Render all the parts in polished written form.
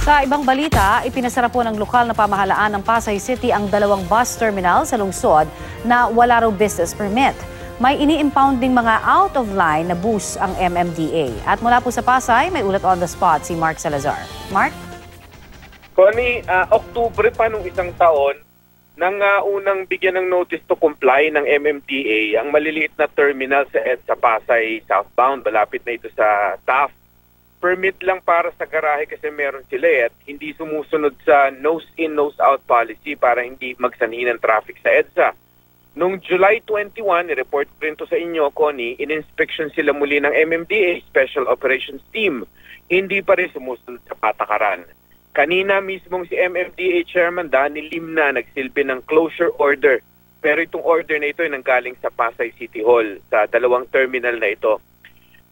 Sa ibang balita, ipinasara po ng lokal na pamahalaan ng Pasay City ang dalawang bus terminal sa lungsod na wala raw business permit. May ini-impound ding mga out-of-line na bus ang MMDA. At mula po sa Pasay, may ulat on the spot si Mark Salazar. Mark? Connie, Oktubre pa nung isang taon, nang unang bigyan ng notice to comply ng MMDA ang maliliit na terminal sa EDSA Pasay southbound. Malapit na ito sa TAF. Permit lang para sa garahe kasi meron sila at hindi sumusunod sa nose-in, nose-out policy para hindi magsanhi ng traffic sa EDSA. Noong July 21, i-report ko rin to sa inyo, Connie, in-inspection sila muli ng MMDA Special Operations Team. Hindi pa rin sumusunod sa patakaran. Kanina mismong si MMDA Chairman Danny Lim na nagsilbi ng closure order. Pero itong order na ito ay nanggaling sa Pasay City Hall sa dalawang terminal na ito.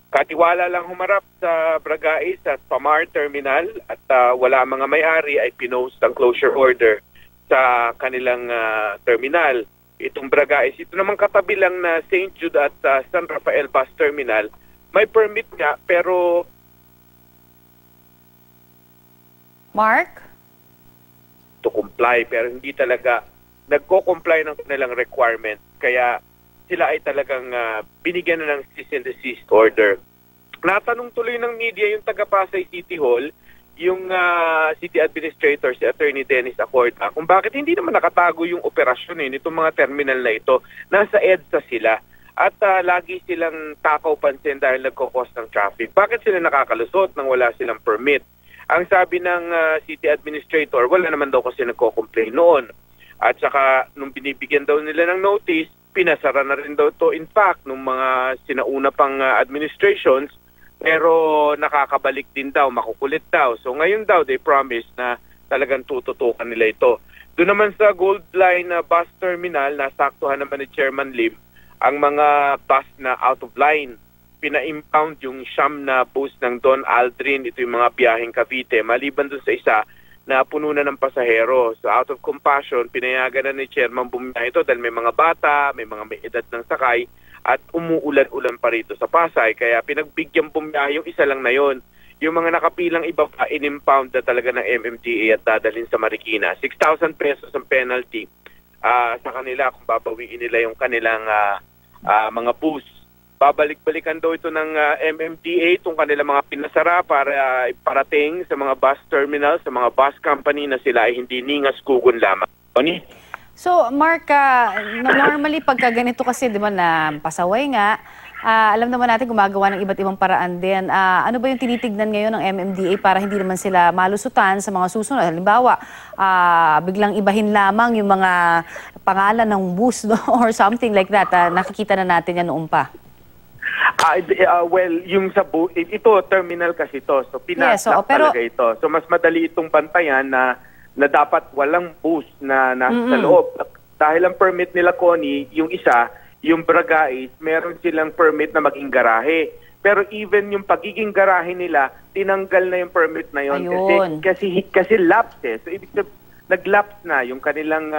Katiwala lang humarap sa Bragais at Pamar Terminal at wala mga may-ari ay pinost ang closure order sa kanilang terminal. Itong Bragais, ito naman katabi lang na St. Jude at San Rafael Bus Terminal, may permit nga pero... Mark? To comply pero hindi talaga nagko-comply ng kanilang requirement kaya sila ay talagang binigyan na ng cease and desist order. Natanong tuloy ng media yung taga-Pasay City Hall, yung city administrator, si Attorney Dennis Acorda, kung bakit hindi naman nakatago yung operasyon nitong mga terminal na ito. Nasa EDSA sila at lagi silang takaw pansin dahil nagkakos ng traffic. Bakit sila nakakalusot nang wala silang permit? Ang sabi ng city administrator, wala naman daw kasi nagko-complain noon. At saka nung binibigyan daw nila ng notice, pinasara na rin daw to in fact nung mga sinauna pang administrations pero nakakabalik din daw, makukulit daw. So ngayon daw they promise na talagang tututukan nila ito. Doon naman sa Gold Line bus terminal, nasaktuhan naman ni Chairman Lim ang mga bus na out of line. Pina-impound yung siyam na bus ng Don Aldrin, ito yung mga biyaheng Cavite. Maliban doon sa isa na puno na ng pasahero. So out of compassion, pinayagan na ni Chairman bumiyahe ito dahil may mga bata, may mga may edad ng sakay at umuulan-ulan pa rito sa Pasay. Kaya pinagbigyan bumiyahe yung isa lang na yon. Yung mga nakapilang iba pa, in-impound na talaga ng MMDA at dadalhin sa Marikina. 6,000 pesos ang penalty sa kanila kung babawiin nila yung kanilang mga bus. Babalik-balikan daw ito ng MMDA itong kanilang mga pinasara para iparating sa mga bus terminal, sa mga bus company na sila ay hindi ningas kugon lamang. Tony? So, Mark, normally pagka ganito kasi, di ba, na pasaway nga, alam naman natin gumagawa ng iba't ibang paraan din. Ano ba yung tinitignan ngayon ng MMDA para hindi naman sila malusutan sa mga susunod? Halimbawa, biglang ibahin lamang yung mga pangalan ng bus no? Or something like that. Nakikita na natin yan noon pa. Well, yung sa ito terminal kasi ito. So pinasnak talaga ito. So mas madali itong bantayan na dapat walang bus na nasa loob. Dahil ang permit nila, Connie, yung isa, yung Bragais, meron silang permit na maging garahe. Pero even yung pagiging garahe nila, tinanggal na yung permit na yon kasi lapse eh. So ibig sabihin, nag-lapse na yung kanilang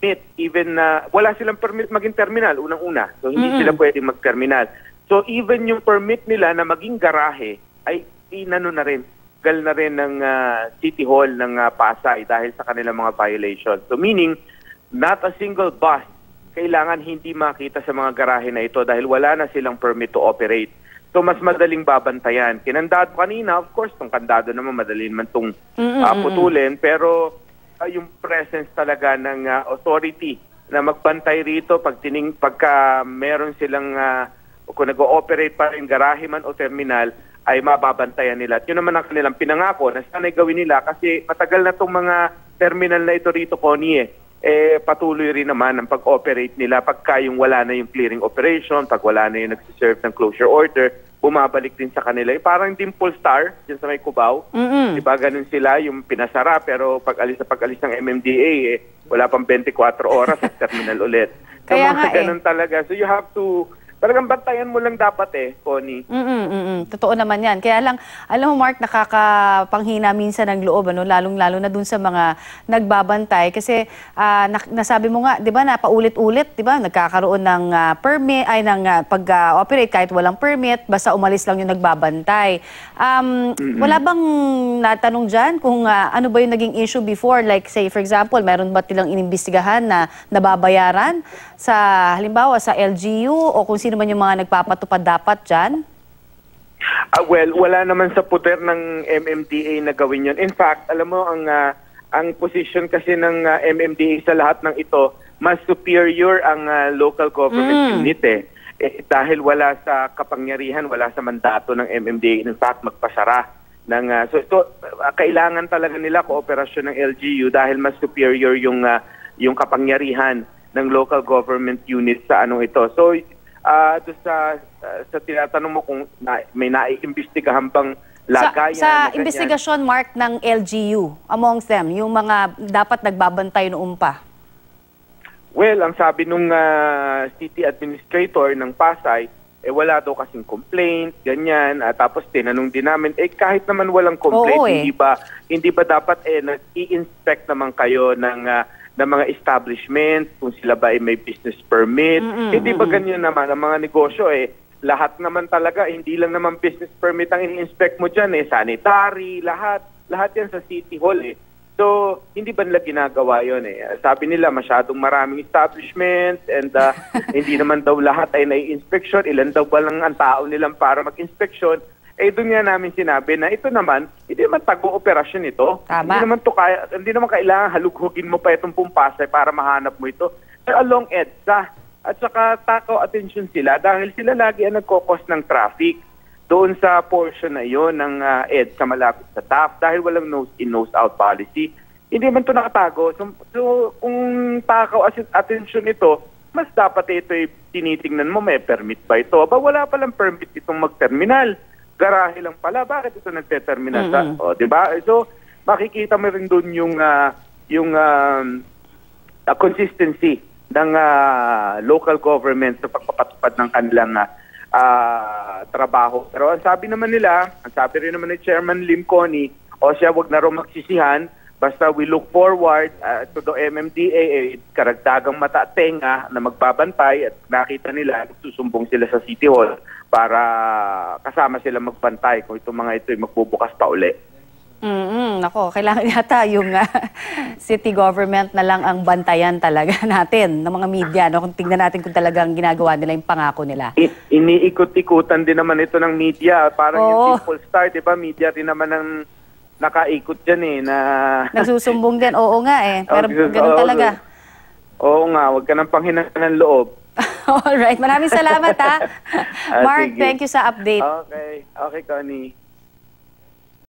permit. Even wala silang permit maging terminal, unang-una. So hindi sila pwedeng mag-terminal. So even yung permit nila na maging garahe ay inano na rin, gal na rin ng City Hall ng Pasay dahil sa kanilang mga violations. So meaning, not a single bus kailangan hindi makita sa mga garahe na ito dahil wala na silang permit to operate. So mas madaling babantayan. Kinandado kanina, of course, tong kandado naman madali naman itong putulin, pero yung presence talaga ng authority na magbantay rito pagka meron silang kung nag-ooperate pa rin garahe man o terminal, ay mababantayan nila. At yun naman ang kanilang pinangako na sana'y gawin nila kasi matagal na itong mga terminal na ito rito, Connie, patuloy rin naman ang pag-operate nila pagka yung wala na yung clearing operation, pag wala na yung nagsiserve ng closure order, bumabalik din sa kanila. Parang Dimple Star, dyan sa may Cubao. Diba ganun sila, yung pinasara, pero pag-alis ng MMDA, wala pang 24 oras sa terminal ulit. So, ganun talaga. So you have to talagang bantayan mo lang dapat Connie. Totoo naman yan. Kaya lang, alam mo Mark, nakakapanghina minsan ng loob, ano? Lalong-lalo na dun sa mga nagbabantay. Kasi nasabi mo nga, di ba, na paulit-ulit, di ba, nagkakaroon ng permit, ay ng pag-operate kahit walang permit, basta umalis lang yung nagbabantay. Wala bang natanong dyan kung ano ba yung naging issue before? Like say, for example, meron ba tilang inimbestigahan na nababayaran sa, halimbawa, sa LGU o kung sino man yung mga nagpapatupad dapat dyan? Well, wala naman sa puder ng MMDA na gawin yun. In fact, alam mo, ang position kasi ng MMDA sa lahat ng ito, mas superior ang local government unit dahil wala sa kapangyarihan, wala sa mandato ng MMDA. In fact, magpasara. So ito, kailangan talaga nila kooperasyon ng LGU dahil mas superior yung kapangyarihan ng local government unit sa anong ito. So, doon sa tinatanong mo kung may naiimbestigahan bang lagayan sa investigasyon, Mark, ng LGU, amongst them, yung mga dapat nagbabantay noon pa? Well, ang sabi nung city administrator ng Pasay, wala daw kasing complaint, ganyan. Tapos tinanong din namin, kahit naman walang complaint, hindi ba dapat nag-i-inspect naman kayo ng mga establishment, kung sila ba ay may business permit. Hindi ba ganyan naman ang mga negosyo lahat naman talaga, hindi lang naman business permit ang in-inspect mo dyan sanitary, lahat yan sa City Hall So, hindi ba nila ginagawa yun Sabi nila masyadong maraming establishment and hindi naman daw lahat ay nai-inspection, ilan daw ba lang ang tao nilang para mag-inspection. Doon nga namin sinabi na ito naman, hindi naman tago-operasyon ito. Tama. Hindi naman kailangan halughugin mo pa itong Pasay para mahanap mo ito. Along EDSA. At saka takaw attention sila dahil sila lagi ang nagkokos ng traffic doon sa portion na yon ng EDSA malapit sa TAP dahil walang nose-in, nose-out policy. Hindi man ito nakatago. So kung takaw attention ito, mas dapat ito tinitingnan mo, may permit ba ito? Wala palang permit itong mag-terminal. Garahe lang pala, bakit ito nagte-terminal di ba? So, makikita mo rin doon yung consistency ng local government sa pagpapatupad ng kanilang trabaho. Pero ang sabi rin naman ni Chairman Lim Connie, siya wag na raw magsisihan, basta we look forward to the MMDA, karagdagang mata at tenga na magbabantay at nakita nila, susumbong sila sa City Hall para kasama sila magbantay kung itong mga ito ay magbubukas pa uli. Nako, kailangan yata yung city government na lang ang bantayan talaga natin ng mga media. No? Kung tingnan natin kung talagang ginagawa nila yung pangako nila. Iniikot-ikutan din naman ito ng media. Parang yung People Star, di ba? Media din naman ang nakaikot dyan na... Nagsusumbong din. Oo nga Pero ganun talaga. Oo nga, huwag ka nang panghinaan ng loob. Alright, maraming salamat Mark, sige. thank you sa update. Okay, Connie.